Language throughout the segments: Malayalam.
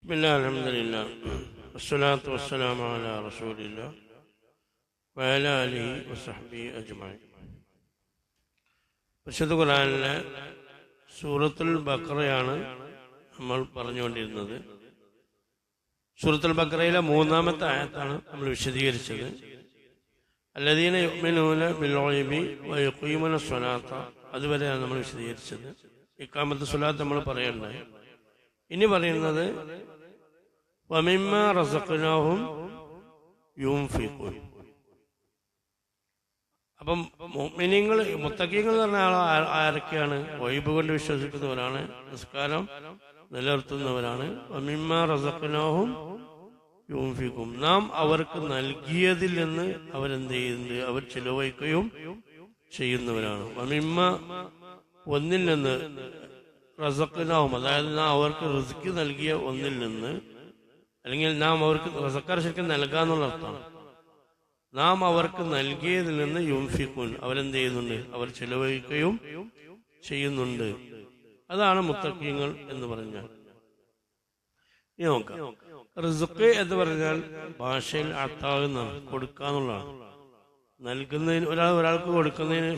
ബിസ്മില്ലാഹി അൽഹംദുലില്ലാ വസ്സലാത്തു വസ്സലാമു അലാ റസൂലില്ലാ വഅലാ ആലിഹി വസഹ്ബിഹി അജ്മഈൻ. പരിശുദ്ധ ഖുർആനിലെ സൂറത്തുൽ ബഖറയാണ് നമ്മൾ പറഞ്ഞുകൊണ്ടിരുന്നത്. സൂറത്തുൽ ബഖറയിലെ 3-ാമത്തെ ആയത്താണ് നമ്മൾ വിശദീകരിച്ചത്. അല്ലദീന യുഅ്മിനൂന ബിൽ ഗൈബി വയഖീമുന സ്വലാത്ത, അതുവരെയാണ് നമ്മൾ വിശദീകരിച്ചത്. ഇഖാമത്ത് സ്വലാത്ത് നമ്മൾ പറയണ്ടായി. ഇനി പറയുന്നത് വമിമ്മാ റസഖ്നാഹും യുൻഫിഖൂൻ. അപ്പം മുഅ്മിനീങ്ങൾ മുത്തഖീങ്ങൾ എന്ന് പറഞ്ഞ ആരൊക്കെയാണ്? ഗൈബ് കൊണ്ട് വിശ്വസിക്കുന്നവരാണ്, നിസ്കാരം നിലനിർത്തുന്നവരാണ്. വമിമ്മാ റസഖ്നാഹും യുൻഫിഖൂൻ, നാം അവർക്ക് നൽകിയതിൽ നിന്ന് അവരെന്ത് ചെയ്യുന്നുണ്ട്? അവർ ചെലവഴിക്കുകയും ചെയ്യുന്നവരാണ്. വമിമ്മ, ഒന്നിൽ നിന്ന്, റസഖ്നാഹും, അതായത് നാം അവർക്ക് റിസ്ക് നൽകിയ ഒന്നിൽ നിന്ന്, അല്ലെങ്കിൽ നാം അവർക്ക് റസഖ് ശരിക്കും നൽകാന്നുള്ള അർത്ഥമാണ്. നാം അവർക്ക് നൽകിയതിൽ നിന്ന് യുൻഫിഖൂൻ, അവരെന്ത് ചെയ്യുന്നുണ്ട്? അവർ ചെലവഴിക്കുകയും ചെയ്യുന്നുണ്ട്. അതാണ് മുത്തഖീങ്ങൾ എന്ന് പറഞ്ഞാൽ. ഇനി നോക്കാം, റിസ്ക് എന്ന് പറഞ്ഞാൽ ഭാഷയിൽ അത്താകുന്നതാണ്, കൊടുക്കാന്നുള്ളതാണ്. നൽകുന്നതിന് ഒരാൾക്ക് കൊടുക്കുന്നതിന്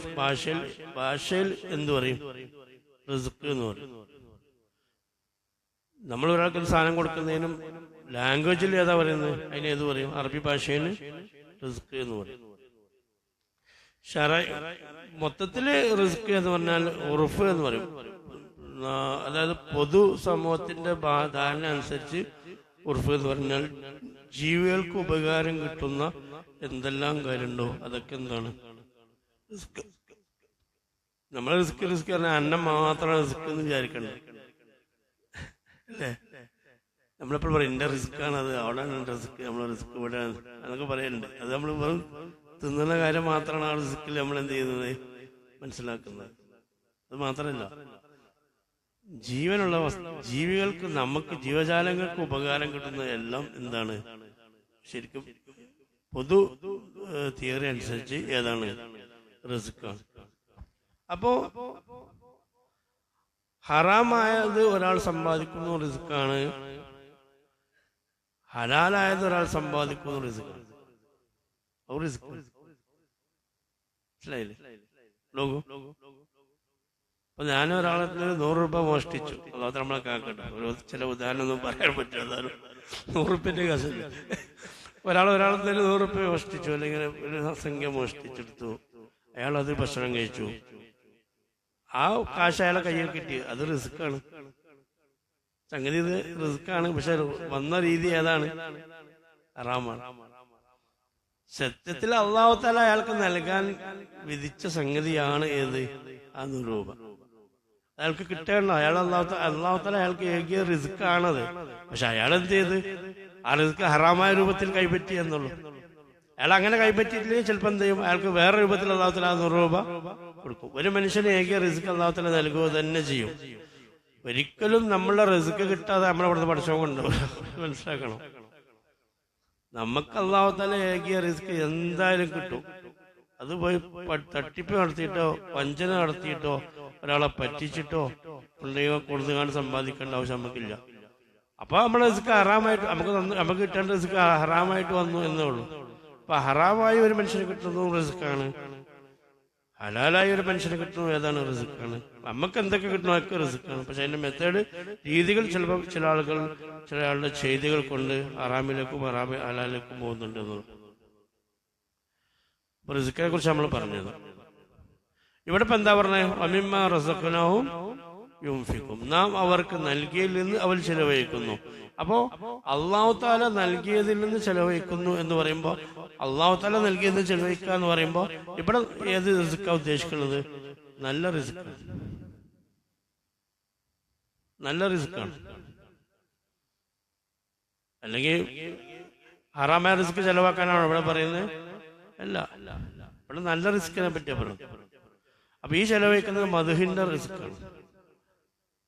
ഭാഷയിൽ എന്ത് പറയും? റിസ്ക് എന്ന് പറയും. നമ്മൾ ഒരാൾക്ക് ഒരു സാധനം കൊടുക്കുന്നതിനും ലാംഗ്വേജിൽ ഏതാ പറയുന്നത്? അതിന് ഏത് പറയും? അറബി ഭാഷയിൽ റിസ്ക് എന്ന് പറയും. മൊത്തത്തില് റിസ്ക് എന്ന് പറഞ്ഞാൽ ഉറുഫ് എന്ന് പറയും. അതായത് പൊതു സമൂഹത്തിന്റെ ധാരണ അനുസരിച്ച് ഉറുഫ് എന്ന് പറഞ്ഞാൽ ജീവികൾക്ക് ഉപകാരം കിട്ടുന്ന എന്തെല്ലാം കാര്യമുണ്ടോ അതൊക്കെ എന്താണ് റിസ്ക്. നമ്മൾ റിസ്ക് പറഞ്ഞാൽ അന്നം മാത്രം റിസ്ക് എന്ന് വിചാരിക്കണ്ട അല്ലേ? നമ്മളെപ്പോഴും പറയും എന്റെ റിസ്ക് ആണ് അത്, അവിടെയാണ് എന്റെ റിസ്ക്, നമ്മളെ റിസ്ക് ഇവിടെ എന്നൊക്കെ പറയുന്നുണ്ട്. അത് നമ്മൾ വെറും തിന്നുന്ന കാര്യം മാത്രമാണ് ആ റിസ്കിൽ നമ്മൾ എന്ത് ചെയ്യുന്നത് മനസ്സിലാക്കുന്നത്. അത് മാത്രമല്ല, ജീവനുള്ള ജീവികൾക്ക്, നമുക്ക് ജീവജാലങ്ങൾക്ക് ഉപകാരം കിട്ടുന്ന എല്ലാം എന്താണ്? ശരിക്കും പൊതു തിയറി അനുസരിച്ച് ഏതാണ്? റിസ്ക്കാണ്. അപ്പോ ഹറാമായത് ഒരാൾ സമ്പാദിക്കുന്ന റിസ്ക്കാണ്, ഹലാലായത് ഒരാൾ സമ്പാദിക്കുന്ന റിസ്ക്കാണ്. മനസ്സിലായില്ലേ? ലോകോ അപ്പൊ ഞാനൊരാളെ 100 രൂപ മോഷ്ടിച്ചു, അല്ലാതെ നമ്മളെ കാക്കട്ടെ, ചില ഉദാഹരണം ഒന്നും പറയാൻ പറ്റില്ല. 100 റുപ്യന്റെ കാശില്ല. ഒരാളെ 100 റുപ്യ മോഷ്ടിച്ചു, അല്ലെങ്കിൽ ഒരു സംഖ്യ മോഷ്ടിച്ചെടുത്തു, അയാൾ അത് ഭക്ഷണം കഴിച്ചു, ആ കാശ് അയാളെ കയ്യിൽ കിട്ടി, അത് റിസ്ക്കാണ്. സംഗതി ഇത് റിസ്ക്കാണ്. പക്ഷെ വന്ന രീതി ഏതാണ്? ഹറാമാണ്. സത്യത്തിൽ അല്ലാഹു തആല അയാൾക്ക് നൽകാൻ വിധിച്ച സംഗതിയാണ് ഏത്? ആ 100 രൂപ അയാൾക്ക് കിട്ടേണ്ട. അല്ലാഹു തആല അയാൾക്ക് ഏകിയ റിസ്ക് ആണത്. പക്ഷെ അയാൾ എന്ത് ചെയ്ത്? ആ റിസ്ക് ഹറാമായ രൂപത്തിൽ കൈപ്പറ്റി എന്നുള്ളൂ. അയാൾ അങ്ങനെ കൈപ്പറ്റിയിട്ടില്ലെങ്കിൽ ചിലപ്പോൾ എന്ത് ചെയ്യും? അയാൾക്ക് വേറെ രൂപത്തിൽ അല്ലാഹു തആല 100 രൂപ കൊടുക്കും. ഒരു മനുഷ്യന് ഏകിയ റിസ്ക് അല്ലാഹു തആല നൽകുക തന്നെ ചെയ്യും. ഒരിക്കലും നമ്മളുടെ റിസ്ക് കിട്ടാതെ നമ്മളവിടുന്ന് പഠിച്ചോ കൊണ്ടുപോകും. മനസ്സിലാക്കണം. നമുക്ക് അല്ലാഹു തആല ഏകിയ റിസ്ക് എന്തായാലും കിട്ടും. അത് പോയി തട്ടിപ്പ് നടത്തിയിട്ടോ വഞ്ചന നടത്തിയിട്ടോ ഒരാളെ പറ്റിച്ചിട്ടോ പുള്ളിയോ കൊടുത്തുകാണ്ട് സമ്പാദിക്കേണ്ട ആവശ്യം നമുക്കില്ല. അപ്പൊ നമ്മുടെ റിസ്ക് ഹറാമായിട്ട് നമുക്ക് കിട്ടേണ്ട റിസ്ക് ഹറാമായിട്ട് വന്നു എന്നേ ഉള്ളൂ. അപ്പൊ ഹറാമായി ഒരു മനുഷ്യന് കിട്ടുന്നതും റിസ്ക്കാണ്, ഹലാലായി ഒരു മനുഷ്യന് കിട്ടുന്നത് ഏതാണ്? റിസ്ക്കാണ്. നമുക്ക് എന്തൊക്കെ കിട്ടണോ ഒക്കെ റിസ്ക്കാണ്. പക്ഷെ അതിന്റെ മെത്തേഡ്, രീതികൾ ചിലപ്പോൾ ചില ആളുടെ ചെയ്തികൾ കൊണ്ട് ഹറാമിലേക്കും ഹലാലിലേക്കും പോകുന്നുണ്ട് എന്നുള്ളത്. അപ്പൊ റിസ്ക്കിനെ കുറിച്ച് നമ്മൾ പറഞ്ഞത്. ഇവിടെ ഇപ്പൊ എന്താ പറഞ്ഞത്? വമിമ്മാ റസഖ്നാഹും യുൻഫിഖൂൻ, നാം അവർക്ക് നൽകിയതിൽ നിന്ന് അവർ ചെലവഴിക്കുന്നു. അപ്പോ അല്ലാഹു തആല നൽകിയതിൽ നിന്ന് ചെലവഴിക്കുന്നു എന്ന് പറയുമ്പോൾ, അല്ലാഹു തആല നൽകിയതിൽ ചെലവഴിക്കുക എന്ന് പറയുമ്പോൾ ഇവിടെ ഏത് റിസ്ക്കാ ഉദ്ദേശിക്കുന്നത്? നല്ല റിസ്ക്, നല്ല റിസ്ക്കാണ്. അല്ലെങ്കിൽ ഹറാമായ റിസ്ക് ചെലവാക്കാനാണ് ഇവിടെ പറയുന്നത്? അല്ല, ഇവിടെ നല്ല റിസ്കിനെ പറ്റിയാ പറയുന്നത്. അപ്പൊ ഈ ചെലവഴിക്കുന്നത് മദ്ഹിന്റെ റിസ്ക്കാണ്,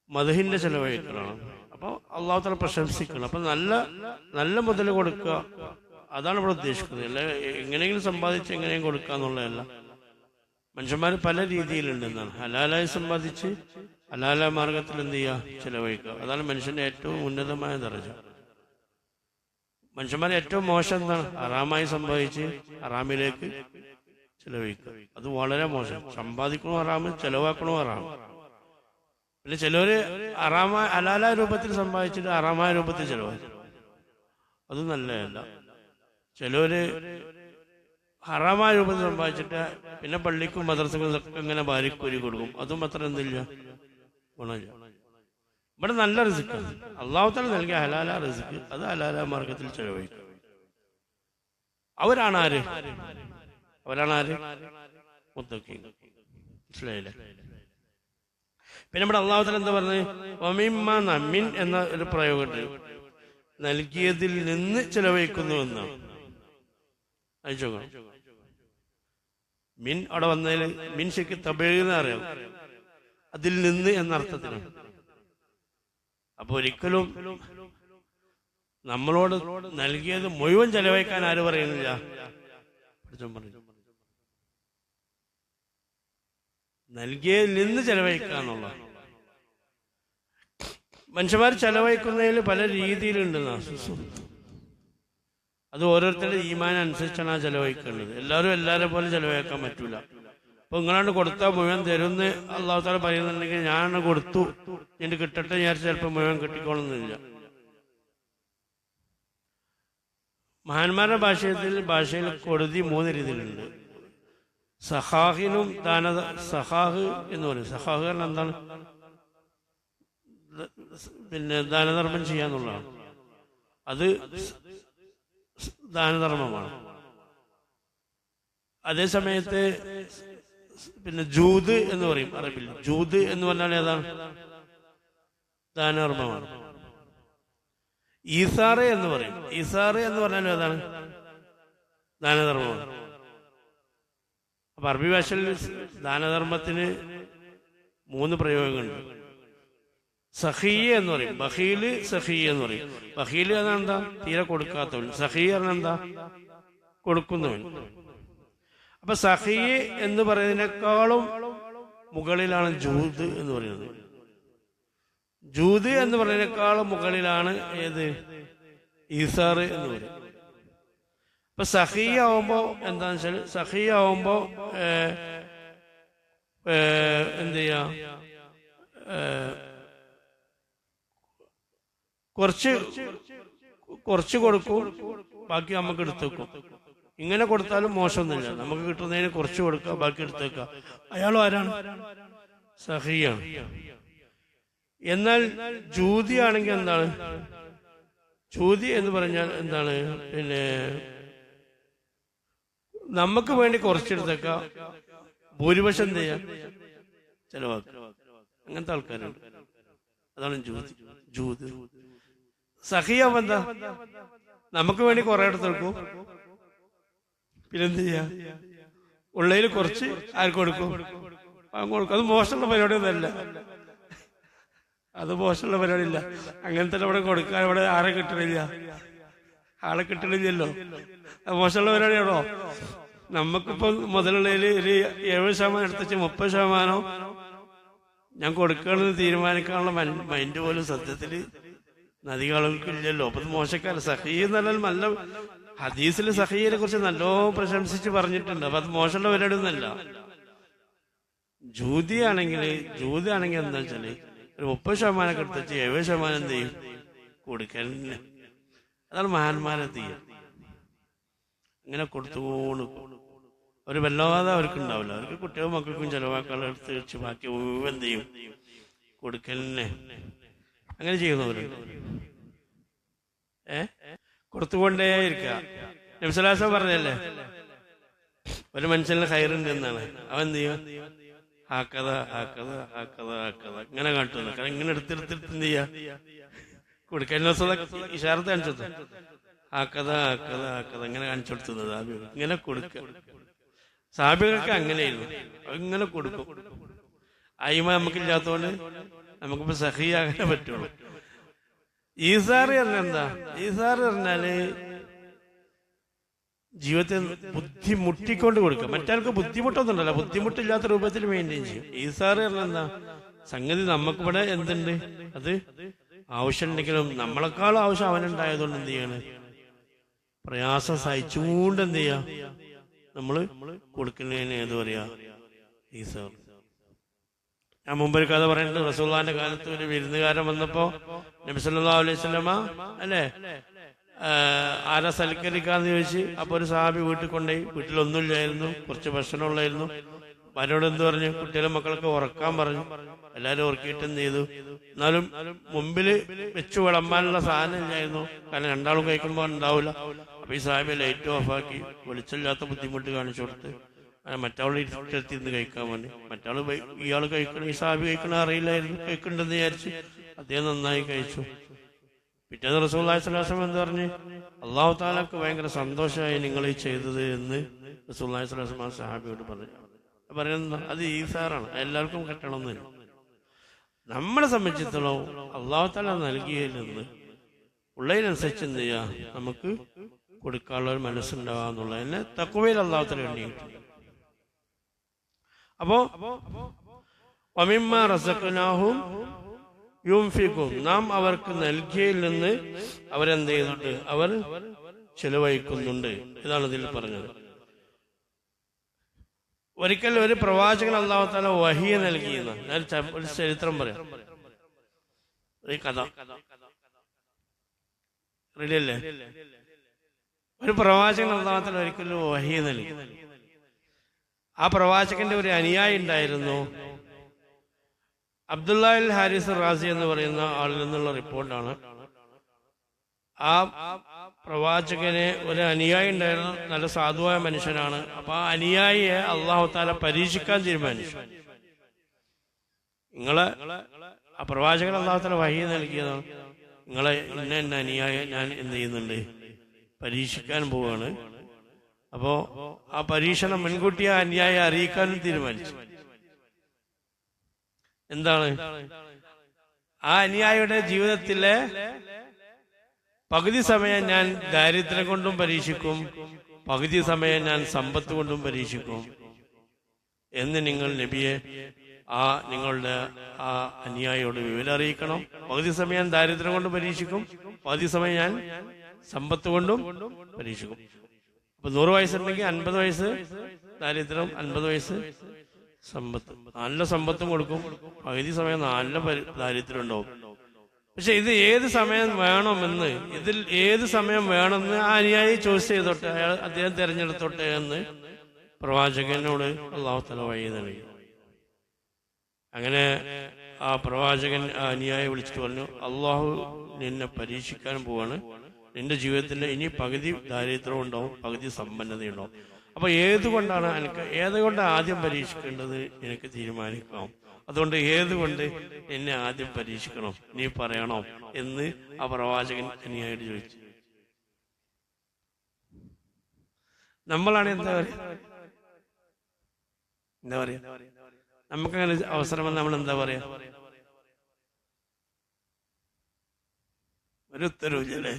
മദ്ഹിന്റെ ചെലവഴിക്കലാണ്. അപ്പൊ അല്ലാഹു തആല പ്രശംസിക്കണം. അപ്പൊ നല്ല മുതൽ കൊടുക്കുക, അതാണ് ഇവിടെ ഉദ്ദേശിക്കുന്നത്. അല്ല എങ്ങനെയെങ്കിലും സമ്പാദിച്ച് എങ്ങനെയും കൊടുക്കുക എന്നുള്ളതല്ല. മനുഷ്യന്മാർ പല രീതിയിലുണ്ടെന്നാണ്. ഹലാലായി സമ്പാദിച്ച് ഹലാല മാർഗത്തിൽ എന്ത് ചെയ്യുക? ചെലവഴിക്കുക. അതാണ് മനുഷ്യന്റെ ഏറ്റവും ഉന്നതമായ ദർജ. മനുഷ്യന്മാരെ ഏറ്റവും മോശം എന്താണ്? ഹറാമായി സംഭവിച്ച് ഹറാമിലേക്ക് ചെലവഴിക്കുക. അത് വളരെ മോശം. സമ്പാദിക്കണോ ഹറാമ്, ചെലവാക്കണോ ഹറാമ്. പിന്നെ ചിലവര് ഹലാലായ രൂപത്തിൽ സമ്പാദിച്ചിട്ട് ഹറാമായ രൂപത്തിൽ ചെലവാക്കും. അത് നല്ലതല്ല. ചിലവര് ഹറാമായ രൂപത്തിൽ സമ്പാദിച്ചിട്ട് പിന്നെ പള്ളിക്കും മദ്രസകളിലൊക്കെ ഇങ്ങനെ ഭാര്യക്കൂരി കൊടുക്കും. അതും അത്ര എന്തില്ല, ഗുണമില്ല. ഇവിടെ നല്ല റിസ്ക് അള്ളാഹു തആല നൽകിയ ഹലാല റിസ്ക്, അത് ഹലാല മാർഗത്തിൽ ചെലവഴിക്കും. അവരാണ് ആര്? മുത്തഖീൻ. മനസ്സിലായില്ലേ? പിന്നെ നമ്മുടെ അള്ളാഹു തആല എന്താ പറഞ്ഞത്? വമിമ്മ മിൻ എന്ന ഒരു പ്രയോഗമുണ്ട്. നൽകിയതിൽ നിന്ന് ചെലവഴിക്കുന്നു എന്നാണ്. അയച്ചോ മിൻ അവിടെ വന്നതിൽ മിൻ ശരിക്ക് തബീന്ന് അറിയാം, അതിൽ നിന്ന് എന്ന അർത്ഥത്തിലാണ്. അപ്പൊ ഒരിക്കലും നമ്മളോട് നൽകിയത് മുഴുവൻ ചെലവഴിക്കാൻ ആര് പറയുന്നില്ല? നൽകിയതിൽ നിന്ന് ചെലവഴിക്കാന്നുള്ള. മനുഷ്യന്മാർ ചെലവഴിക്കുന്നതിൽ പല രീതിയിലുണ്ടെന്നാ. അത് ഓരോരുത്തരുടെ ഈമാൻ അനുസരിച്ചാണ് ആ ചെലവഴിക്കേണ്ടത്. എല്ലാവരെ പോലെ ചെലവഴിക്കാൻ പറ്റൂല. അപ്പൊ നിങ്ങളാണ്ട് കൊടുത്താൽ മുഴുവൻ തരുമെന്ന് അള്ളാഹു തആല പറയുന്നുണ്ടെങ്കിൽ ഞാൻ കൊടുത്തു, എനിക്ക് കിട്ടട്ടെ വിചാരിച്ച് ചിലപ്പോൾ മുഴുവൻ കിട്ടിക്കോളുന്നില്ല. മഹാന്മാരുടെ ഭാഷയിൽ കൊടുതി 3 രീതിയിലുണ്ട്. സഹാഹിനും സഹാഹ് എന്ന് പറയും. സഹാഹ് കാരണം എന്താണ്? പിന്നെ ദാനധർമ്മം ചെയ്യാന്നുള്ളതാണ്. അത് ദാനധർമ്മമാണ്. അതേ സമയത്ത് പിന്നെ ജൂദ് എന്ന് പറയും അറബിൽ. ജൂദ് എന്ന് പറഞ്ഞാൽ ഏതാണ്? ദാനധർമ്മമാണ്. ഈസാറ് എന്ന് പറയും. ഈസാറ് എന്ന് പറഞ്ഞാൽ ഏതാണ്? ദാനധർമ്മമാണ്. അപ്പൊ അറബി ഭാഷയിൽ ദാനധർമ്മത്തിന് 3 പ്രയോഗങ്ങളുണ്ട്. സഖീയ എന്ന് പറയും, ബഖീല്, സഖീയ എന്ന് പറയും. ബഖീല് പറഞ്ഞാൽ എന്താ? തീരെ കൊടുക്കാത്തവൻ. സഖീയ പറഞ്ഞാൽ എന്താ? കൊടുക്കുന്നവൻ. അപ്പൊ സഖീയ എന്ന് പറയുന്നതിനേക്കാളും മുകളിലാണ് ജൂദ് എന്ന് പറയുന്നത്. ജൂദ് എന്ന് പറയുന്നതിനേക്കാളും മുകളിലാണ് ഏത്? ഈസാറ് എന്ന് പറയും. ഇപ്പൊ സഖീയ ആവുമ്പോ എന്താന്ന് വെച്ചാൽ, സഖീയ ആവുമ്പോ എന്ത് ചെയ്യാ? കുറച്ച് കൊടുക്കും, ബാക്കി നമുക്ക് എടുത്തു വെക്കും. ഇങ്ങനെ കൊടുത്താലും മോശമൊന്നുമില്ല. നമുക്ക് കിട്ടുന്നതിന് കുറച്ച് കൊടുക്കുക, ബാക്കി എടുത്തു വെക്കുക. അയാളും ആരാണ്? സഖിയാണ്. എന്നാൽ ജൂതി ആണെങ്കിൽ എന്താണ്? ജൂതി എന്ന് പറഞ്ഞാൽ എന്താണ്? പിന്നെ നമുക്ക് വേണ്ടി കുറച്ചെടുത്തേക്ക, ഭൂരിപക്ഷം എന്ത് ചെയ്യാം? ചെലവാക്കുക. അങ്ങനത്തെ ആൾക്കാരുണ്ട്. അതാണ് ജൂത്. സഖിയാവുമ്പോ എന്താ? നമുക്ക് വേണ്ടി കുറെ എടുത്തെടുക്കും, പിന്നെന്ത് ചെയ്യാ? ഉള്ളതിൽ കുറച്ച് ആർക്ക് കൊടുക്കും? കൊടുക്കും. അത് മോശമുള്ള പരിപാടിയൊന്നുമല്ല. അത് മോശമുള്ള പരിപാടി ഇല്ല. അങ്ങനത്തെ ഇവിടെ കൊടുക്കാൻ ഇവിടെ ആരെ കിട്ടണില്ല, ആളെ കിട്ടണില്ലല്ലോ. അത് മോശമുള്ള പരിപാടിയാണോ? നമുക്കിപ്പോ മുതലുള്ളതിൽ ഒരു 70% എടുത്തുവെച്ച് 30% ഞാൻ കൊടുക്കണമെന്ന് തീരുമാനിക്കാനുള്ള മൈൻഡ് പോലും സത്യത്തില് നദികൾക്കില്ലല്ലോ. അപ്പൊ മോശക്കാരൻ. സഹീ എന്നാൽ നല്ല ഹദീസിൽ സഹീനെ കുറിച്ച് നല്ലോ പ്രശംസിച്ച് പറഞ്ഞിട്ടുണ്ട്. അപ്പൊ അത് മോശമുള്ള പരിപാടി ഒന്നല്ല. ജൂതി ആണെങ്കിൽ എന്താ വെച്ചാല് ഒരു 30% എടുത്തുവെച്ച് 70% എന്ത് ചെയ്യും? കൊടുക്കാൻ. അതാണ് മഹാന്മാരെ തീയ. ഇങ്ങനെ കൊടുത്തുകൊണ്ട് ഒരു വല്ലാതെ അവർക്ക് ഉണ്ടാവില്ല. അവർക്ക് കുട്ടികളും മക്കൾക്കും ചെലവാക്കാനുള്ള എടുത്ത് വെച്ച് ബാക്കി എന്ത് ചെയ്യും? കൊടുക്കലിനെ. അങ്ങനെ ചെയ്യുന്നവരുണ്ട്. കൊടുത്തുകൊണ്ടേ ഇരിക്കുക. നബി സ്വല്ലല്ലാഹു അലൈഹി വസല്ലം പറഞ്ഞല്ലേ, ഒരു മനുഷ്യന് ഖൈറുണ്ട് എന്നാണ്. അവൻ എന്ത് ചെയ്യും? ആക്കഥ ഇങ്ങനെ കാട്ടുന്നു. കാരണം ഇങ്ങനെ എടുത്തെടുത്തിട്ട് എന്ത് ചെയ്യാ? കൊടുക്കലിനെ ഇഷാറത്ത് കാണിച്ചു. ആക്കഥ ഇങ്ങനെ കാണിച്ചു കൊടുത്തുന്നത്. ഇങ്ങനെ കൊടുക്കുക. സാബികൾക്ക് അങ്ങനെയായിരുന്നു. ഇങ്ങനെ കൊടുക്കും. അയിമ നമുക്കില്ലാത്തതുകൊണ്ട് നമുക്കിപ്പോ സഹിയാകാനേ പറ്റുള്ളൂ. ഈസാറ് പറഞ്ഞാൽ എന്താ? ഈസാറ് പറഞ്ഞാല് ജീവിതത്തിൽ ബുദ്ധിമുട്ടിക്കൊണ്ട് കൊടുക്കുക. മറ്റാൾക്ക് ബുദ്ധിമുട്ടൊന്നുണ്ടല്ലോ, ബുദ്ധിമുട്ടില്ലാത്ത രൂപത്തിൽ മെയിൻറ്റെയിൻ ചെയ്യും. ഈസാറ് പറഞ്ഞാൽ എന്താ? സംഗതി നമുക്കിവിടെ എന്തുണ്ട്, അത് ആവശ്യമുണ്ടെങ്കിലും നമ്മളെക്കാളും ആവശ്യം അവനുണ്ടായതുകൊണ്ട് എന്ത് ചെയ്യാണ്? പ്രയാസം സഹിച്ചുകൊണ്ട് എന്ത് ചെയ്യാ നമ്മള് കൊടുക്കുന്നതിന് ഏത് പറയാ ഈസർ. ഞാൻ മുമ്പൊരു കഥ പറയുന്നുണ്ട്. റസൂലുള്ളാഹിന്റെ കാലത്ത് ഒരു വിരുന്നുകാരൻ വന്നപ്പോ നബി സല്ലല്ലാഹു അലൈഹി വസല്ലമ അല്ലേ ആരാ സൽക്കരിക്കാന്ന് ചോദിച്ച്. അപ്പൊ ഒരു സഹാബി വീട്ടിൽ കൊണ്ടുപോയി. വീട്ടിലൊന്നുമില്ലായിരുന്നു, കുറച്ച് ഭക്ഷണം ഉള്ളായിരുന്നു. ഭാര്യയോട് എന്ത് പറഞ്ഞു? കുട്ടികളെ മക്കൾക്ക് ഉറക്കാൻ പറഞ്ഞു. എല്ലാരും ഉറക്കിയിട്ട് എന്ത് ചെയ്തു? എന്നാലും മുമ്പില് വെച്ച് വിളമ്പാനുള്ള സാധനം ഇല്ലായിരുന്നു. കാരണം രണ്ടാളും കഴിക്കുമ്പോൾ ഉണ്ടാവില്ല. അപ്പൊ ഈ സാഹിബ് ലൈറ്റ് ഓഫാക്കി വെളിച്ചമില്ലാത്ത ബുദ്ധിമുട്ട് കാണിച്ചു കൊടുത്ത് മറ്റാൾ ഇരുട്ടെടുത്തിരുന്ന് കഴിക്കാൻ വേണ്ടി. മറ്റാള് ഇയാൾ കഴിക്കണം, ഈ സാഹിബ് കഴിക്കണ അറിയില്ലായിരുന്നു, കഴിക്കണ്ടെന്ന് വിചാരിച്ച് അദ്ദേഹം നന്നായി കഴിച്ചു. പിറ്റേന്ന് റസൂലുള്ളാഹി സ്വല്ലല്ലാഹു അലൈഹി വസല്ലം എന്ത് പറഞ്ഞ്? അല്ലാഹു തആലക്ക് ഭയങ്കര സന്തോഷമായി നിങ്ങൾ ഈ ചെയ്തത് എന്ന് റസൂലുള്ളാഹി സ്വല്ലല്ലാഹു അലൈഹി വസല്ലം സഹാബിയോട് പറഞ്ഞു. പറയുന്നത് അത് ഈസാറാണ്, എല്ലാവർക്കും കിട്ടണമെന്നില്ല. നമ്മളെ സംബന്ധിച്ചിടത്തോളം അല്ലാഹു തആല നൽകിയതിൽ നിന്ന് ഉള്ളതിനനുസരിച്ച് എന്ത് ചെയ്യാ, നമുക്ക് കൊടുക്കാനുള്ള ഒരു മനസ്സുണ്ടാവാന്നുള്ളതിന് തഖ്വയിൽ അല്ലാഹു തആല എണ്ണിയിട്ടുണ്ട്. അപ്പോ വമിമ്മാ റസഖ്നാഹും യുൻഫിഖൂൻ, നാം അവർക്ക് നൽകിയതിൽ നിന്ന് അവരെന്ത് ചെയ്യുന്നുണ്ട്? അവർ ചെലവഴിക്കുന്നുണ്ട്. ഇതാണ് ഇതിൽ പറഞ്ഞത്. ഒരിക്കൽ ഒരു പ്രവാചകൻ അല്ലാഹു തആല വഹിയ നൽകിയെന്ന് ഒരു ചരിത്രം പറയാം. ഈ കഥ റെഡിയല്ലേ? ഒരു പ്രവാചകൻ അല്ലാഹു തആല ഒരിക്കലും വഹിയ നൽകി. ആ പ്രവാചകന്റെ ഒരു അനുയായി ഉണ്ടായിരുന്നു, അബ്ദുല്ലാഹിൽ ഹാരിസ് റാസി എന്ന് പറയുന്ന ആളിൽ നിന്നുള്ള റിപ്പോർട്ടാണ്. ആ പ്രവാചകന് ഒരു അനുയായി ഉണ്ടായിരുന്നു, നല്ല സാധുവായ മനുഷ്യനാണ്. അപ്പൊ ആ അനുയായിയെ അല്ലാഹു തആല പരീക്ഷിക്കാൻ തീരുമാനിച്ചു. നിങ്ങളെ ആ പ്രവാചകൻ അല്ലാഹു തആല വഹി നൽകിയതാണ്. നിങ്ങളെ ഇന്ന അനുയായി ഞാൻ എന്ത് ചെയ്യുന്നുണ്ട്? പരീക്ഷിക്കാൻ പോവാണ്. അപ്പോ ആ പരീക്ഷണം മുൻകൂട്ടി ആ അനുയായി അറിയിക്കാനും തീരുമാനിച്ചു. എന്താണ്? ആ അനുയായിയുടെ ജീവിതത്തിലെ പകുതി സമയം ഞാൻ ദാരിദ്ര്യം കൊണ്ടും പരീക്ഷിക്കും, പകുതി സമയം ഞാൻ സമ്പത്ത് കൊണ്ടും പരീക്ഷിക്കും എന്ന് നിങ്ങൾ നബിയെ നിങ്ങളുടെ ആ അനുയായിയോട് വിവരം അറിയിക്കണം. പകുതി സമയം ദാരിദ്ര്യം കൊണ്ട് പരീക്ഷിക്കും, പകുതി സമയം ഞാൻ സമ്പത്ത് കൊണ്ടും പരീക്ഷിക്കും. അപ്പൊ 100 വയസ്സുണ്ടെങ്കിൽ 50 വയസ്സ് ദാരിദ്ര്യം, 50 വയസ്സ് സമ്പത്ത്. നല്ല സമ്പത്തും കൊടുക്കും, പകുതി സമയം നല്ല ദാരിദ്ര്യം ഉണ്ടാവും. പക്ഷെ ഇത് ഏത് സമയം വേണമെന്ന്, ഇതിൽ ഏത് സമയം വേണമെന്ന് ആ അനുയായി ചോയ്സ് ചെയ്തോട്ടെ, അദ്ദേഹം തിരഞ്ഞെടുത്തോട്ടെ എന്ന് പ്രവാചകനോട് അല്ലാഹു തആല വഴി നൽകി. അങ്ങനെ ആ പ്രവാചകൻ ആ അനുയായി വിളിച്ചിട്ട് പറഞ്ഞു, അള്ളാഹു നിന്നെ പരീക്ഷിക്കാൻ പോവാണ്. നിന്റെ ജീവിതത്തിൽ ഇനി പകുതി ദാരിദ്ര്യം ഉണ്ടാവും, പകുതി സമ്പന്നതയുണ്ടാവും. അപ്പൊ ഏതുകൊണ്ടാണ് ആദ്യം പരീക്ഷിക്കേണ്ടത് എനിക്ക് തീരുമാനിക്കണം. അതുകൊണ്ട് ഏതുകൊണ്ട് എന്നെ ആദ്യം പരീക്ഷിക്കണം, നീ പറയണോ എന്ന് ആ പ്രവാചകൻ അനുയായിട്ട് ചോദിച്ചു. നമ്മളാണ് എന്താ പറയാ, നമുക്കങ്ങനെ അവസരം വന്ന് നമ്മൾ എന്താ പറയാ? ഒരു ഉത്തരവില്ലേ?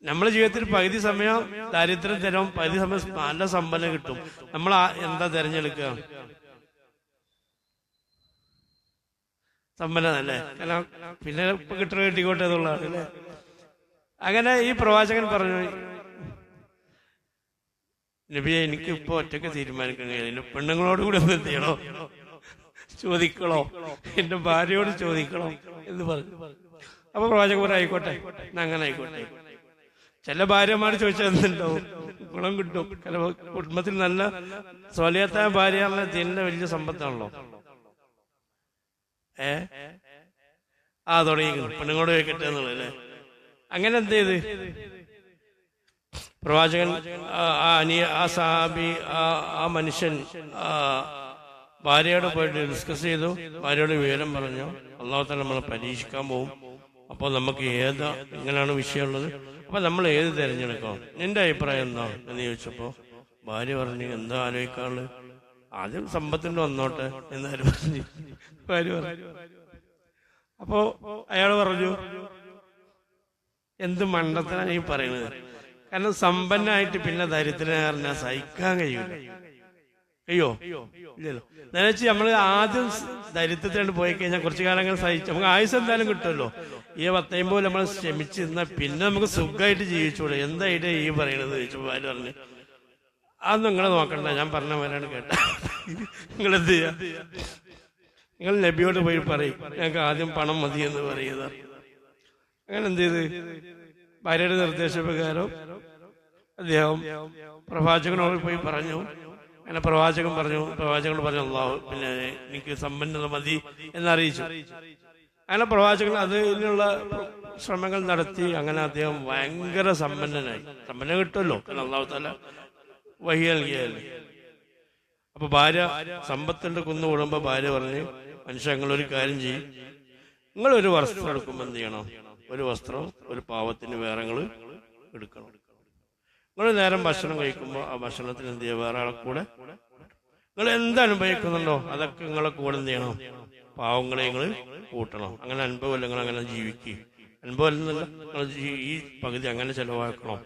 നമ്മുടെ ജീവിതത്തിൽ പകുതി സമയം ദാരിദ്ര്യം തരും, പകുതി സമയം നല്ല സമ്പന്നം കിട്ടും. നമ്മൾ എന്താ തിരഞ്ഞെടുക്കുക? സമ്പന്നല്ലേ? കാരണം പിന്നെ കിട്ടിക്കോട്ടെ എന്നുള്ളതാണ് അല്ലേ? അങ്ങനെ ഈ പ്രവാചകൻ പറഞ്ഞു, നബിയെ എനിക്ക് ഇപ്പൊ ഒറ്റയ്ക്ക് തീരുമാനിക്കാൻ കഴിയില്ല, പെണ്ണുങ്ങളോട് കൂടി ഒന്ന് എന്ത് ചെയ്യണോ, ചോദിക്കണോ, എന്റെ ഭാര്യയോട് ചോദിക്കണോ എന്ന് പറഞ്ഞു. അപ്പൊ പ്രവാചകൻ പറഞ്ഞു, ആയിക്കോട്ടെ, അങ്ങനെ ആയിക്കോട്ടെ. ചില ഭാര്യമാർ ചോദിച്ചാൽ എന്തുണ്ടാവും? ഗുണം കിട്ടും. കാരണം കുടുംബത്തിൽ നല്ല സ്വലിയത്തായ ഭാര്യ തന്നെ വലിയ സമ്പത്താണല്ലോ. തുടങ്ങി പെണ്ണുങ്ങളോട് ചോദിക്കട്ടെ എന്നുള്ളതല്ലേ? അങ്ങനെ എന്ത് ചെയ്ത് പ്രവാചകൻ ആ സഹാബി ആ മനുഷ്യൻ ഭാര്യയോട് പോയിട്ട് ഡിസ്കസ് ചെയ്തു, ഭാര്യയോട് വിവരം പറഞ്ഞു, അല്ലാഹു തആല നമ്മളെ പരീക്ഷിക്കാൻ പോകും. അപ്പോൾ നമുക്ക് എങ്ങനെയാണ് വിഷയമുള്ളത്, അപ്പൊ നമ്മൾ ഏത് തിരഞ്ഞെടുക്കണം, നിന്റെ അഭിപ്രായം എന്താ എന്ന് ചോദിച്ചപ്പോ ഭാര്യ പറഞ്ഞു, എന്താ ആലോചിക്കാനുള്ളത്, ആദ്യം സമ്പത്തിന്റെ വന്നോട്ടെ എന്നാരും പറഞ്ഞു. ഭാര്യ പറഞ്ഞു. അപ്പോ അയാൾ പറഞ്ഞു, എന്ത് മണ്ടത്തിനാണ് ഈ പറയുന്നത്? കാരണം സമ്പന്നായിട്ട് പിന്നെ ദരിദ്രനെ സഹിക്കാൻ കഴിയൂല. അയ്യോ ഇല്ലല്ലോ. എന്നുവെച്ചാൽ നമ്മള് ആദ്യം ദരിദ്രത്തിലോട്ട് പോയി കഴിഞ്ഞാൽ കുറച്ചു കാലങ്ങൾ സഹിച്ചു നമുക്ക് ആയുസ് എന്തായാലും കിട്ടുമല്ലോ. ഈ 10 നമ്മൾ ക്ഷമിച്ചിരുന്ന പിന്നെ നമുക്ക് സുഖമായിട്ട് ജീവിച്ചൂടെ. എന്തായിട്ട് ഈ പറയണത് ചോദിച്ചു. ഭാര്യ പറഞ്ഞു അത് നിങ്ങളെ നോക്കണ്ട, ഞാൻ പറഞ്ഞ പോലെയാണ് കേട്ട. നിങ്ങളെന്ത് ചെയ്യാ, നിങ്ങൾ നബിയോട് പോയി പറയും ഞങ്ങൾക്ക് ആദ്യം പണം മതി എന്ന് പറയുക. അങ്ങനെ എന്ത് ചെയ്ത് ഭാര്യയുടെ നിർദ്ദേശപ്രകാരം അദ്ദേഹം പ്രവാചകനോട് പോയി പറഞ്ഞു. അങ്ങനെ പ്രവാചകനോട് പറഞ്ഞു അല്ലാഹു പിന്നെ എനിക്ക് സമ്പന്നത മതി എന്നറിയിച്ചു. അങ്ങനെ പ്രവാചകൻ അതിനുള്ള ശ്രമങ്ങൾ നടത്തി. അങ്ങനെ അദ്ദേഹം ഭയങ്കര സമ്പന്നനായി. സമ്പന്നം കിട്ടുമല്ലോ, കാരണം അല്ലാഹു തആല വഹി നൽകിയല്ലേ. അപ്പൊ ഭാര്യ സമ്പത്തിന്റെ കുന്നു കൂടുമ്പോ ഭാര്യ പറഞ്ഞ് മനുഷ്യ നിങ്ങളൊരു കാര്യം ചെയ്യും, നിങ്ങളൊരു വസ്ത്രം എടുക്കുമ്പോൾ എന്ത് ചെയ്യണം, ഒരു വസ്ത്രം ഒരു പാവത്തിന് വേറെ നിങ്ങൾ എടുക്കണം. നിങ്ങൾ നേരം ഭക്ഷണം കഴിക്കുമ്പോൾ ആ ഭക്ഷണത്തിന് എന്ത് ചെയ്യുക, വേറെ ആളെ കൂടെ നിങ്ങൾ എന്തനുഭവിക്കുന്നുണ്ടോ അതൊക്കെ നിങ്ങളെ കൂടെ എന്ത് ചെയ്യണം, പാവങ്ങളെ നിങ്ങൾ കൂട്ടണം. അങ്ങനെ അനുഭവമല്ല, നിങ്ങൾ അങ്ങനെ ജീവിക്കുക. അനുഭവം അല്ലെന്നല്ല, നിങ്ങൾ ഈ പകുതി അങ്ങനെ ചെലവാക്കണം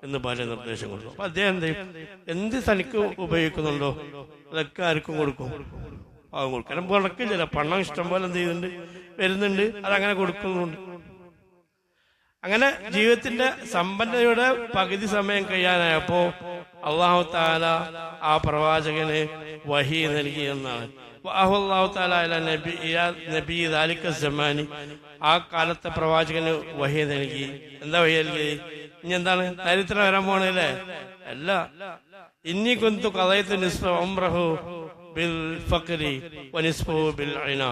എന്ന് ഭാര്യ നിർദ്ദേശം കൊടുക്കും. അപ്പൊ അദ്ദേഹം എന്ത് ചെയ്യും, എന്ത് തനിക്ക് ഉപയോഗിക്കുന്നുണ്ടോ അതൊക്കെ ആർക്കും കൊടുക്കും, പാവം കൊടുക്കും. കാരണം മുടക്കില്ല, പണം ഇഷ്ടം പോലെ എന്ത് ചെയ്യുന്നുണ്ട്, വരുന്നുണ്ട്, അതങ്ങനെ കൊടുക്കുന്നുണ്ട്. അങ്ങനെ ജീവിതത്തിന്റെ സമ്പന്നതയുടെ പകുതി സമയം കഴിയാനായപ്പോ അല്ലാഹു തആല ആ പ്രവാചകന് വഹി നൽകി എന്നാണ്. അല്ലാഹു തആല നബി ദാലിക സമാനി, ആ കാലത്തെ പ്രവാചകന് വഹി നൽകി. എന്താ വഹി നൽകി? ഇനി എന്താണ്, ദരിദ്രം വരാൻ പോണല്ലേ? അല്ല, ഇന്നി കുന്തു ഖളൈതു നിസ്ഫ ഉംറഹു ബിൽ ഫഖരി വനിസ്ഫു ബിൽ ഇനാ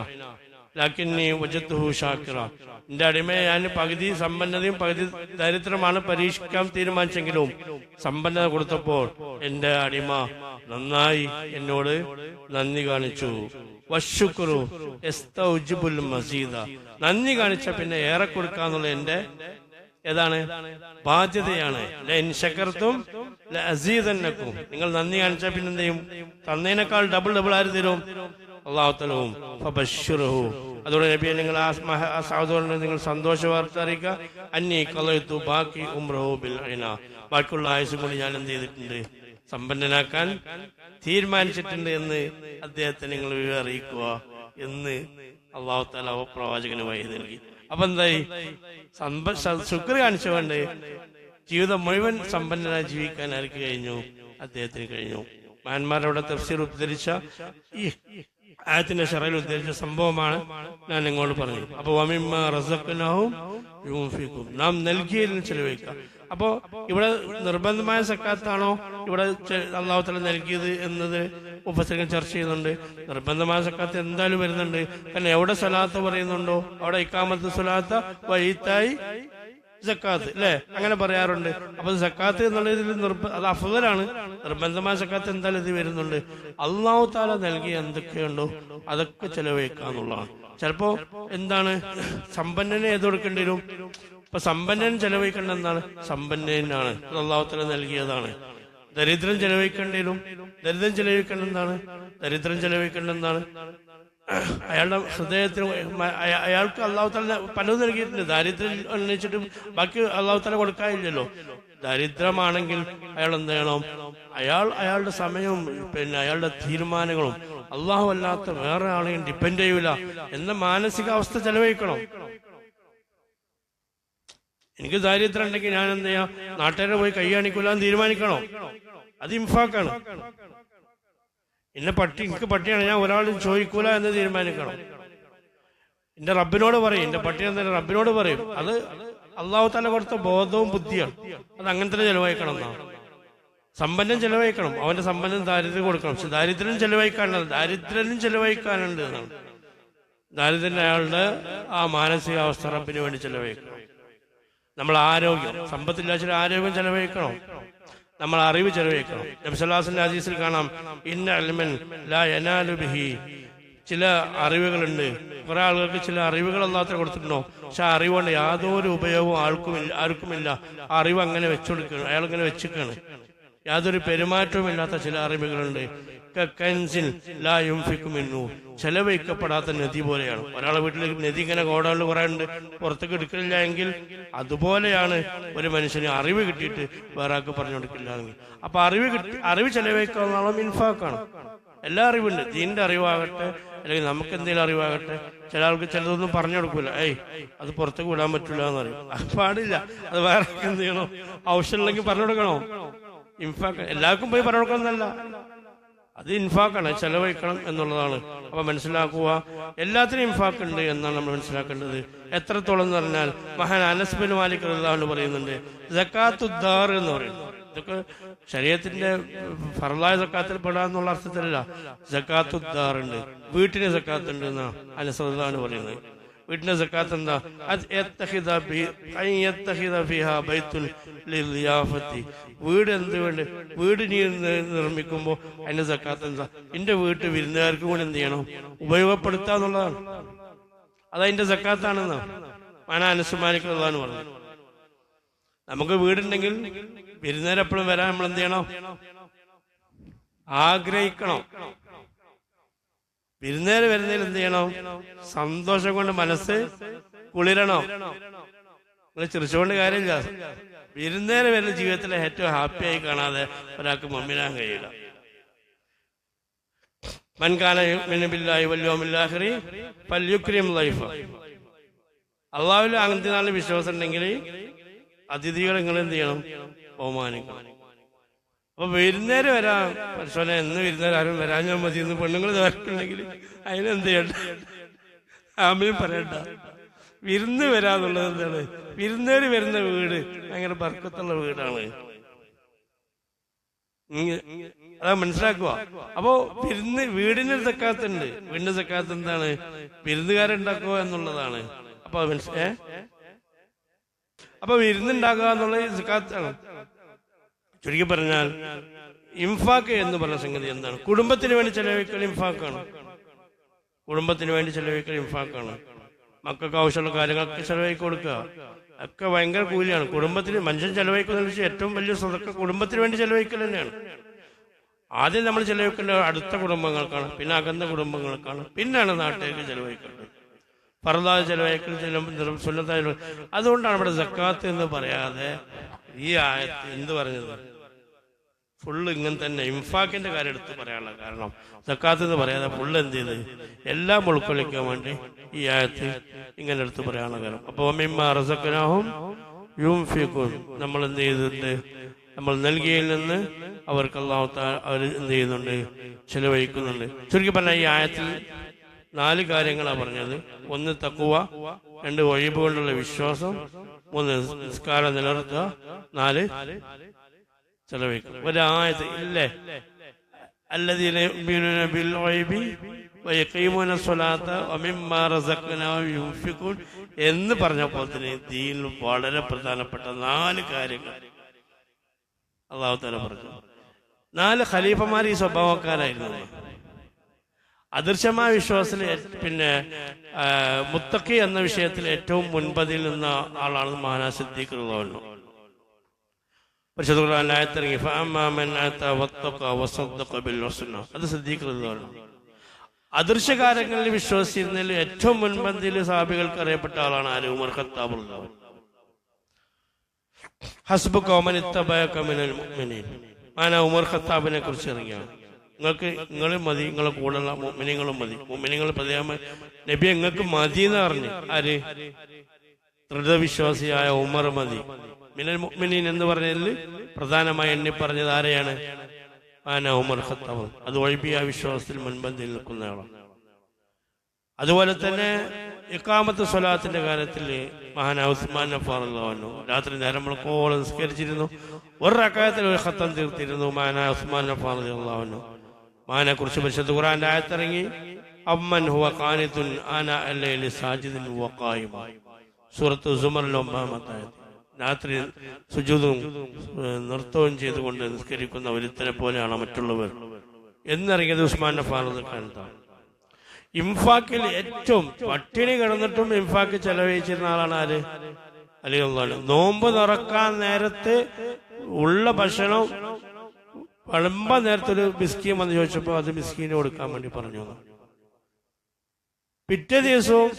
ലാകിന്നി വജദ്തുഹു ഷാക്കിറ. എന്റെ അടിമയെ ഞാൻ പകുതി സമ്പന്നതയും പകുതി ദരിദ്രമാണ് പരീക്ഷിക്കാൻ തീരുമാനിച്ചെങ്കിലും സമ്പന്നത കൊടുത്തപ്പോൾ എന്റെ അടിമ നന്നായി എന്നോട് നന്ദി കാണിച്ചു. വശുക്രു യസ്തൗജിബുൽ മസീദ, നന്ദി കാണിച്ച പിന്നെ ഏറെ കൊടുക്കാന്നുള്ള എന്റെ ഏതാണ് ബാധ്യതയാണ്. ലഇൻ ശകർതും ലഅസീദന്നകും, നിങ്ങൾ നന്ദി കാണിച്ചാൽ പിന്നെ എന്ത് ചെയ്യും, തന്നതിനേക്കാൾ ഡബിൾ ആര് തരും, അല്ലാഹു തആല. ഫബശ്ശിറുഹു, അതോടെ നബിയെ നിങ്ങൾ ആ സഹോദരനെ നിങ്ങൾ സന്തോഷ വാർത്ത അറിയിക്കുക. അന്നി ഖളൈതു ബാക്കി ഉംറഹു ബിൽ ഇനാ, ബാക്കിയുള്ള ആയുസ്സും കൂടി ഞാൻ എന്ത് ചെയ്തിട്ടുണ്ട്, സമ്പന്നനാക്കാൻ തീരുമാനിച്ചിട്ടുണ്ട് എന്ന് അദ്ദേഹത്തെ നിങ്ങൾ വിവരം അറിയിക്കുക എന്ന് അല്ലാഹു തആല പ്രവാചകന് വഹി നൽകി. അപ്പൊ എന്തായി, ശുക്ർ കാണിച്ചുകൊണ്ട് ജീവിതം മുഴുവൻ സമ്പന്നനായി ജീവിക്കാൻ ആർക്ക് കഴിഞ്ഞു, അദ്ദേഹത്തിന് കഴിഞ്ഞു. മഹാന്മാരവിടെ തഫ്സീർ ഉദ്ധരിച്ച ഈ ആയത്തിന്റെ ശറയിൽ ഉദ്ധരിച്ച സംഭവമാണ് ഞാൻ നിങ്ങളോട് പറഞ്ഞു. അപ്പൊ വമിമ്മ റസഖ്നാഹും യുൻഫിഖൂൻ, നാം നൽകിയതിൽ ചെലവഴിക്കുക. അപ്പോ ഇവിടെ നിർബന്ധമായ സക്കാത്താണോ ഇവിടെ അല്ലാഹു തആല നൽകിയത് എന്നത് മുഫസ്സിറുകൾ ചർച്ച ചെയ്യുന്നുണ്ട്. നിർബന്ധമായ സക്കാത്ത് എന്തായാലും വരുന്നുണ്ട്. കാരണം എവിടെ സ്വലാത്ത് പറയുന്നുണ്ടോ അവിടെ ഇഖാമത്ത് സ്വലാത്ത് വഈതായി സക്കാത്ത് അല്ലെ, അങ്ങനെ പറയാറുണ്ട്. അപ്പൊ സക്കാത്ത് എന്നുള്ളതിൽ അത് അഫ്ളലാണ്. നിർബന്ധമായ സക്കാത്ത് എന്തായാലും ഇത് വരുന്നുണ്ട്. അല്ലാഹു തആല നൽകിയ എന്തൊക്കെയുണ്ടോ അതൊക്കെ ചെലവഴിക്കാന്നുള്ളതാണ്. ചിലപ്പോ എന്താണ്, സമ്പന്നനെ ഏത് കൊടുക്കേണ്ടി വരും. ഇപ്പൊ സമ്പന്നൻ ചെലവഴിക്കേണ്ട എന്താണ്, സമ്പന്നനാണ്, അല്ലാഹു തആല നൽകിയതാണ്. ദരിദ്രൻ ചെലവഴിക്കേണ്ടി വരും. ദരിദ്രൻ ചെലവഴിക്കേണ്ട എന്താണ്, ദരിദ്രൻ ചെലവഴിക്കേണ്ട എന്താണ്, അയാളുടെ ഹൃദയത്തിന് അയാൾക്ക് അല്ലാഹു തആല പലതും നൽകിയിട്ടുണ്ട്. ദാരിദ്ര്യം അന്വേഷിച്ചിട്ട് ബാക്കി അല്ലാഹു തആല കൊടുക്കാനില്ലല്ലോ. ദരിദ്രമാണെങ്കിൽ അയാൾ എന്ത് ചെയ്യണം, അയാളുടെ സമയവും പിന്നെ അയാളുടെ തീരുമാനങ്ങളും അല്ലാഹു അല്ലാത്ത വേറെ ആളെയും ഡിപ്പെൻഡ് ചെയ്യൂല എന്ന മാനസികാവസ്ഥ ചെലവഴിക്കണം. എനിക്ക് ദാരിദ്ര്യം ഉണ്ടെങ്കിൽ ഞാൻ എന്ത് ചെയ്യാം, നാട്ടുകാരെ പോയി കൈ കാണിക്കൂല തീരുമാനിക്കണോ, അത് ഇൻഫാക്കാണ്. എനിക്ക് പട്ടിയാണ്, ഞാൻ ഒരാളും ചോദിക്കൂല എന്ന് തീരുമാനിക്കണം. എന്റെ റബ്ബിനോട് പറയും, എന്റെ പട്ടി എന്ന റബ്ബിനോട് പറയും. അത് അല്ലാഹു തആല കൊടുത്ത ബോധവും ബുദ്ധിയാണ്. അത് അങ്ങനെ തന്നെ ചെലവഴിക്കണം എന്നാണ്. സമ്പന്നം ചെലവഴിക്കണം, അവന്റെ സമ്പന്നം ദാരിദ്ര്യം കൊടുക്കണം. പക്ഷെ ദാരിദ്ര്യം ചെലവഴിക്കാനുള്ളത്, ദാരിദ്ര്യനും ചെലവഴിക്കാനുണ്ട് എന്നാണ്. ദാരിദ്ര്യൻ അയാളുടെ ആ മാനസികാവസ്ഥ റബ്ബിന് വേണ്ടി ചെലവഴിക്കണം. നമ്മൾ ആരോഗ്യം, സമ്പത്തില്ലാച്ച ആരോഗ്യം ചെലവഴിക്കണം. നമ്മൾ അറിവ് ചെലവഴിക്കണം. നബി സല്ലല്ലാഹു അലൈഹി വസല്ലം ഹദീസിൽ കാണാം, ഇന്ന ഇൽമൻ ലാ യനാലു ബിഹി, ചില അറിവുകളുണ്ട്. കുറെ ആളുകൾക്ക് ചില അറിവുകൾ അല്ലാത്ത കൊടുത്തിട്ടുണ്ടോ, പക്ഷെ ആ അറിവുകൊണ്ട് യാതൊരു ഉപയോഗവും ആർക്കുമില്ല. ആ അറിവ് അങ്ങനെ വെച്ചുകൊടുക്കുകയാണ്, അയാൾ ഇങ്ങനെ വെച്ചിരിക്കുകയാണ്. യാതൊരു പെരുമാറ്റവും ഇല്ലാത്ത ചില അറിവുകളുണ്ട്. ചെലവഴിക്കപ്പെടാത്ത നദി പോലെയാണ്. ഒരാളെ വീട്ടിൽ നദി ഇങ്ങനെ ഗോഡൗണിൽ കുറെ ഉണ്ട്, പുറത്തേക്ക് എടുക്കില്ല എങ്കിൽ അതുപോലെയാണ് ഒരു മനുഷ്യന് അറിവ് കിട്ടിയിട്ട് വേറെ ആൾക്ക് പറഞ്ഞു കൊടുക്കില്ല എങ്കിൽ. അപ്പൊ അറിവ് ചെലവഴിക്കാവുന്ന ഇൻഫാക്കാണ്. എല്ലാ അറിവുണ്ട്, ദീനിന്റെ അറിവാകട്ടെ അല്ലെങ്കിൽ നമുക്ക് എന്തെങ്കിലും അറിവാകട്ടെ. ചില ആൾക്ക് ചിലതൊന്നും പറഞ്ഞു കൊടുക്കൂല. അത് പുറത്തേക്ക് വിടാൻ പറ്റില്ല എന്ന് പറയും. അത് പാടില്ല. അത് വേറെ എന്ത് ചെയ്യണോ? ആവശ്യമുണ്ടെങ്കിൽ പറഞ്ഞു കൊടുക്കണോ? ഇൻഫാക്ക് എല്ലാവർക്കും പോയി പറഞ്ഞു കൊടുക്കണമെന്നല്ല, അത് ഇൻഫാക്കാണ്, ചെലവഴിക്കണം എന്നുള്ളതാണ്. അപ്പൊ മനസ്സിലാക്കുക, എല്ലാത്തിനും ഇൻഫാക്ക് ഉണ്ട് എന്നാണ് നമ്മൾ മനസ്സിലാക്കേണ്ടത്. എത്രത്തോളം എന്ന് പറഞ്ഞാൽ മഹാൻ അനസ് ബിൻ മാലിക് റളിയല്ലാഹു അൻഹു പറയുന്നുണ്ട്, സക്കാത്തുദ്ദാർ എന്ന് പറയുന്നത്. ഇതൊക്കെ ശരീഅത്തിന്റെ ഫർളായ സക്കാത്തിൽ പെടാന്നുള്ള അർത്ഥത്തിലല്ല. സക്കാത്തുദ്ദാർ ഉണ്ട്, വീട്ടിന് സക്കാത്ത് ഉണ്ട് എന്നാണ് അനസ് റളിയല്ലാഹു അൻഹു പറയുന്നത്. വീട്ടിന്റെ സക്കാത്ത് എന്താ? വീട് എന്ത് വേണ്ട, വീട് നീ നിർമ്മിക്കുമ്പോ അതിന്റെ സക്കാത്ത് എന്താ? എന്റെ വീട്ട് വിരുന്നുകാർക്ക് കൂടെ എന്ത് ചെയ്യണം? ഉപയോഗപ്പെടുത്താന്നുള്ളതാണ്. അതതിന്റെ സക്കാത്താണെന്നാ അനസ് മാലിക് റളിയല്ലാഹു അൻഹു പറഞ്ഞു. നമുക്ക് വീടുണ്ടെങ്കിൽ വിരുന്നുകാരെപ്പോഴും വരാൻ നമ്മൾ എന്ത് ചെയ്യണം? ആഗ്രഹിക്കണം. വിരുന്നേര് വരുന്നതിൽ എന്ത് ചെയ്യണം? സന്തോഷം കൊണ്ട് മനസ്സ് കുളിരണം. നിങ്ങൾ ചിരിച്ചുകൊണ്ട് കാര്യമില്ല. വിരുന്നേര് വരുന്ന ജീവിതത്തിലെ ഏറ്റവും ഹാപ്പിയായി കാണാതെ ഒരാൾക്ക് മുമ്പിനാൻ കഴിയില്ല. മൻകാന യുഅ്മിനു ബില്ലാഹി വൽ യൗമിൽ ആഖിരി ഫൽയുക്രിം ലൈഫ. അള്ളാഹുവിൽ അന്ത്യനാളിൽ വിശ്വാസം ഉണ്ടെങ്കിൽ അതിഥികൾ നിങ്ങൾ എന്ത് ചെയ്യണം? ബഹുമാനിക്കണം. അപ്പൊ വിരുന്നേര് വരാം. പക്ഷേ എന്ന് വിരുന്നേര് ആരും വരാഞ്ഞാൽ മതി എന്ന് പെണ്ണുങ്ങൾ വരക്കുണ്ടെങ്കിൽ അതിനെന്ത് ചെയ്യണ്ട? ആമയും പറയണ്ട. വിരുന്ന് വരാന്നുള്ളത് എന്താണ്? വിരുന്നേര് വരുന്ന വീട് ഭയങ്കര ബർക്കത്തുള്ള വീടാണ്. അതാ മനസ്സിലാക്കുക. അപ്പോ വീടിന് സക്കാത്തുണ്ട്. വീടിന്റെ സക്കാത്ത് എന്താണ്? വിരുന്നുകാരുണ്ടാക്കുക എന്നുള്ളതാണ്. അപ്പൊ വിരുന്നുണ്ടാക്കുക എന്നുള്ളത് സക്കാത്താണ്. ചുരുക്കി പറഞ്ഞാൽ ഇൻഫാക്ക് എന്ന് പറഞ്ഞ സംഗതി എന്താണ്? കുടുംബത്തിന് വേണ്ടി ചെലവഴിക്കൽ ഇൻഫാക്കാണ്. കുടുംബത്തിന് വേണ്ടി ചെലവഴിക്കൽ ഇൻഫാക്കാണ്. മക്കൾക്ക് ആവശ്യമുള്ള കാര്യങ്ങൾക്ക് ചെലവഴിക്ക് കൊടുക്കുക ഒക്കെ ഭയങ്കര കൂലിയാണ്. കുടുംബത്തിന് മനുഷ്യൻ ചെലവഴിക്കുന്ന ഏറ്റവും വലിയ സ്വതക്ക കുടുംബത്തിന് വേണ്ടി ചെലവഴിക്കൽ തന്നെയാണ്. ആദ്യം നമ്മൾ ചെലവഴിക്കേണ്ട അടുത്ത കുടുംബങ്ങൾക്കാണ്, പിന്നെ അകന്ന കുടുംബങ്ങൾക്കാണ്, പിന്നാണ് നാട്ടിലേക്ക് ചെലവഴിക്കേണ്ടത്. ഫർദായ ചെലവഴിക്കൽ, സുന്നത്തായ. അതുകൊണ്ടാണ് ഇവിടെ സക്കാത്ത് എന്ന് പറയാതെ ഈ ആയത്ത് എന്ത് പറഞ്ഞത്? ഫുള്ള് ഇങ്ങനെ തന്നെ ഇൻഫാക്കിന്റെ കാര്യം എടുത്ത് പറയാനുള്ള കാരണം സക്കാത്ത് എന്ന് പറയാതെ ഫുള്ള് എന്ത് ചെയ്ത് എല്ലാം ഉൾക്കൊള്ളിക്കാൻ വേണ്ടി ഈ ആയത്ത് ഇങ്ങനെ എടുത്ത് പറയാനുള്ള കാരണം. അപ്പൊ മിമ്മാ റസഖ്നാഹും യുൻഫിഖൂൻ, നമ്മൾ എന്ത് ചെയ്തിട്ടുണ്ട്? നമ്മൾ നൽകിയതിൽ നിന്ന് അവർക്ക് അല്ലാഹു തആല അവർ എന്ത് ചെയ്യുന്നുണ്ട്? ചെലവഴിക്കുന്നുണ്ട്. ചുരുക്കി പറഞ്ഞാൽ ഈ ആയത്തിൽ 4 കാര്യങ്ങളാണ് പറഞ്ഞത്. 1 തഖ്വ, 2 ഒഴിവ് കൊണ്ടുള്ള വിശ്വാസം, 3 നിസ്കാരം നിലനിർത്തുക, 4 ചെലവഴിക്കും. ഒരായത്ത് ഇല്ലേ അല്ലദീന യുഅ്മിനൂന ബിൽ ഗൈബി വയഖീമൂന സ്വലാത്ത വമിമ്മാ റസഖ്നാഹും യുൻഫിഖൂൻ എന്ന് പറഞ്ഞപ്പോൾ തന്നെ ദീനിൽ വളരെ പ്രധാനപ്പെട്ട 4 കാര്യങ്ങൾ അല്ലാഹു തആല പറഞ്ഞു. 4 ഖലീഫമാർ ഈ സ്വഭാവക്കാരായിരുന്നു. അദൃശ്യമായ വിശ്വാസത്തിൽ പിന്നെ മുത്തഖി എന്ന വിഷയത്തിൽ ഏറ്റവും മുൻപതിൽ നിന്ന ആളാണ് മഹാനാ സിദ്ദീഖ് റളിയല്ലാഹു അൻഹു. പരിശുദ്ധ ഖുർആനിൽ ആയത്തിറങ്ങി ഫഅമ്മാ മൻ അതാ വത്തഖ വസദ്ദഖ ബിൽ ഹുസ്ന, അത് സിദ്ദീഖ് റളിയല്ലാഹു അൻഹു. അദൃശ്യകാര്യങ്ങളിൽ വിശ്വസിച്ചിരുന്നതിൽ ഏറ്റവും മുൻപന്തിയിൽ സഹാബികൾക്ക് അറിയപ്പെട്ട ആളാണ് ആര്? ഉമർ ഖത്താബ് റളിയല്ലാഹു അൻഹു. ഹസ്ബുക വമൻ ഇത്തബഅക മിനൽ മുഅ്മിനീൻ, മഹാനാ ഉമർ ഖത്താബിനെ കുറിച്ച് ഇറങ്ങിയാണ്. നിങ്ങളും മതി, നിങ്ങളെ കൂടെയുള്ള മുഅ്മിനീങ്ങളും മതി. മുഅ്മിനീങ്ങൾ പ്രത്യേകം നബി നിങ്ങൾക്ക് മതി എന്ന് പറഞ്ഞു. ആര്? ദൃഢവിശ്വാസിയായ ഉമർ മതി. മിനൽ മുഅ്മിനീൻ എന്ന് പറഞ്ഞതിൽ പ്രധാനമായി എണ്ണി പറഞ്ഞത് ആരെയാണ്? ഉമർ ഖത്താബ്. അത് ഒഴിപ്പിയ വിശ്വാസത്തിൽ മുൻപന്തിയിൽ നിൽക്കുന്ന ആളാണ്. അതുപോലെ തന്നെ ഇഖാമത്ത് സ്വലാത്തിന്റെ കാര്യത്തിൽ മഹാനാ ഉസ്മാൻ അഫ്ഫാൻ റളിയല്ലാഹു അൻഹു രാത്രി നേരം വെളുക്കോളം നിസ്കരിച്ചിരുന്നു. ഒരു റക്അത്തിൽ ഒരു ഖത്തം തീർത്തിരുന്നു മഹാനാ ഉസ്മാൻ അഫ്ഫാൻ റളിയല്ലാഹു അൻഹു. മഹാനെ കുറിച്ച് പരിശുദ്ധ ഖുർആന്റെ ആയത്തിറങ്ങി അമ്മൻ ഹുവ ഖാനിതുൻ ആനാ അൽ-ലൈലി സാജിദുൻ വഖായിമ, സൂറത്ത് സുമറിലെ 9ാമത്തെ ആയത്ത്. രാത്രി സുജൂദും നൃത്തവും ചെയ്തുകൊണ്ട് നിസ്കരിക്കുന്ന ഒരുത്തനെ പോലെയാണ് മറ്റുള്ളവർ എന്നിറങ്ങിയത് ഉസ്മാൻ അഫ്ഫാൻ റളിയല്ലാഹു. ഇൻഫാക്കിൽ ഏറ്റവും പട്ടിണി കിടന്നിട്ടും ഇൻഫാക്ക് ചെലവഴിച്ചിരുന്ന ആളാണ് ആര്? അലി റളിയല്ലാഹു അൻഹു. നോമ്പ് തുറക്കാൻ നേരത്ത് ഉള്ള ഭക്ഷണം വിളമ്പ നേരത്തൊരു മിസ്കീൻ വന്ന് ചോദിച്ചപ്പോൾ അത് മിസ്കീന് കൊടുക്കാൻ വേണ്ടി പറഞ്ഞു. പിറ്റേ ദിവസവും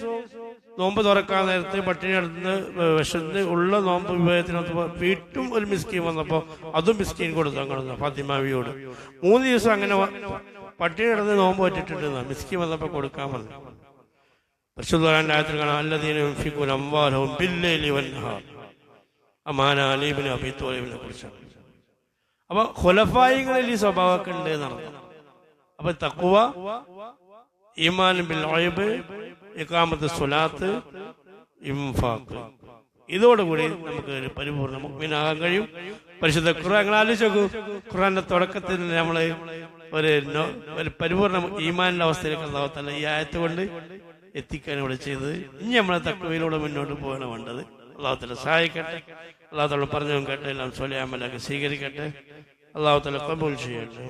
നോമ്പ് തുറക്കാൻ നേരത്തെ പട്ടിണി കിടന്ന് വിശന്ന് ഉള്ള നോമ്പ് വിഭവത്തിനകത്ത് വീട്ടും ഒരു മിസ്കീൻ വന്നപ്പോൾ അതും മിസ്കീൻ കൊടുത്തു കിടന്നു ഫാത്തിമാവിയോട്. 3 ദിവസം അങ്ങനെ പട്ടിണി കിടന്ന് നോമ്പ് പറ്റിട്ടുണ്ട് മിസ്കി വന്നപ്പോൾ കൊടുക്കാൻ പറഞ്ഞു. പരിശുദ്ധ ആയത്തിൽ കാണാം അല്ലദീന യുൻഫിഖൂന അംവാലഹും ബില്ലൈലി വന്നഹാർ. അമാന അലി ഇബ്നു അബീ ത്വാലിബിനെ കുറിച്ചാണ്. അപ്പൊ ഖുലഫായികളിൽ ഈ സ്വഭാവമൊക്കെ ഉണ്ട് എന്നാണ്. അപ്പൊ തഖ്വ, ഈമാൻ ബിൽ ഗൈബ്, ഇഖാമത്ത് സ്വലാത്ത്, ഇൻഫാഖ്, ഇതോടുകൂടി നമുക്ക് ഒരു പരിപൂർണ്ണ മുഅ്മിനാകാൻ കഴിയും. പരിശുദ്ധ ഖുർആൻ നിങ്ങൾ ആലോചിച്ച് നോക്കൂ. ഖുർആന്റെ തുടക്കത്തിൽ നമ്മൾ ഒരു പരിപൂർണ്ണ ഈമാനിന്റെ അവസ്ഥയിലേക്ക് അല്ലാഹു തആല ഈ ആയത്ത് കൊണ്ട് എത്തിക്കാൻ ഇവിടെ ചെയ്തത്. ഇനി നമ്മളെ തഖ്വയിലൂടെ മുന്നോട്ട് പോകാനാണ് വേണ്ടത്. അല്ലാഹു തആല സഹായിക്കട്ടെ. അല്ലാഹു തആല പറഞ്ഞതും കേട്ടെ എല്ലാം സ്വലിഹ് അമലാക്കി സ്വീകരിക്കട്ടെ. അല്ലാഹു തആല ഖബൂൽ ചെയ്യട്ടെ.